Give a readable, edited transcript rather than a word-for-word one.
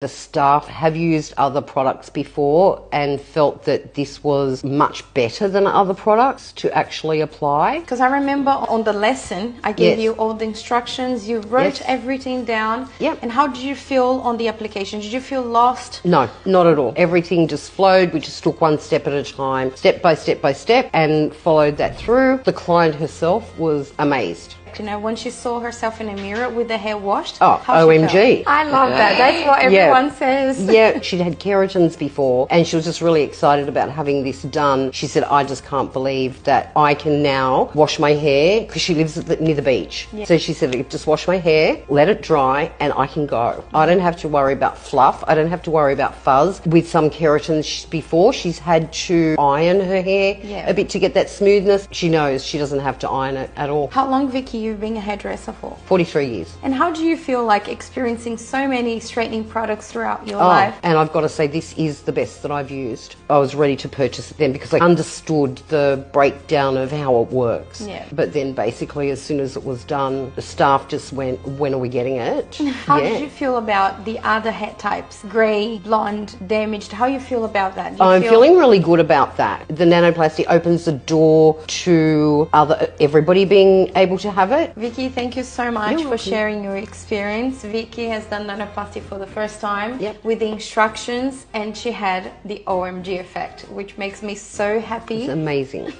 The staff have used other products before and felt that this was much better than other products to actually apply. Because I remember on the lesson, I gave you all the instructions, you wrote everything down. Yep. And how did you feel on the application? Did you feel lost? No, not at all. Everything just flowed. We just took one step at a time, step by step by step, and followed that through. The client herself was amazed. You know, when she saw herself in a mirror with the hair washed, oh, OMG. I love that. That's what everyone says. Yeah, she'd had keratins before and she was just really excited about having this done. She said, I just can't believe that I can now wash my hair, because she lives near the beach. So she said, just wash my hair, let it dry, and I can go. I don't have to worry about fluff. I don't have to worry about fuzz. With some keratins before, she's had to iron her hair a bit to get that smoothness. She knows she doesn't have to iron it at all. How long, Vickki, you've been a hairdresser for? 43 years. And how do you feel like experiencing so many straightening products throughout your life? And I've got to say, this is the best that I've used. I was ready to purchase it then because I understood the breakdown of how it works. But then basically as soon as it was done, the staff just went, when are we getting it? How did you feel about the other hair types? Grey, blonde, damaged. How you feel about that? I'm feeling really good about that. The nanoplasty opens the door to everybody being able to have it. Vickki, thank you so much for sharing your experience. Vickki has done nanoplasty for the first time with the instructions, and she had the OMG effect, which makes me so happy. It's amazing.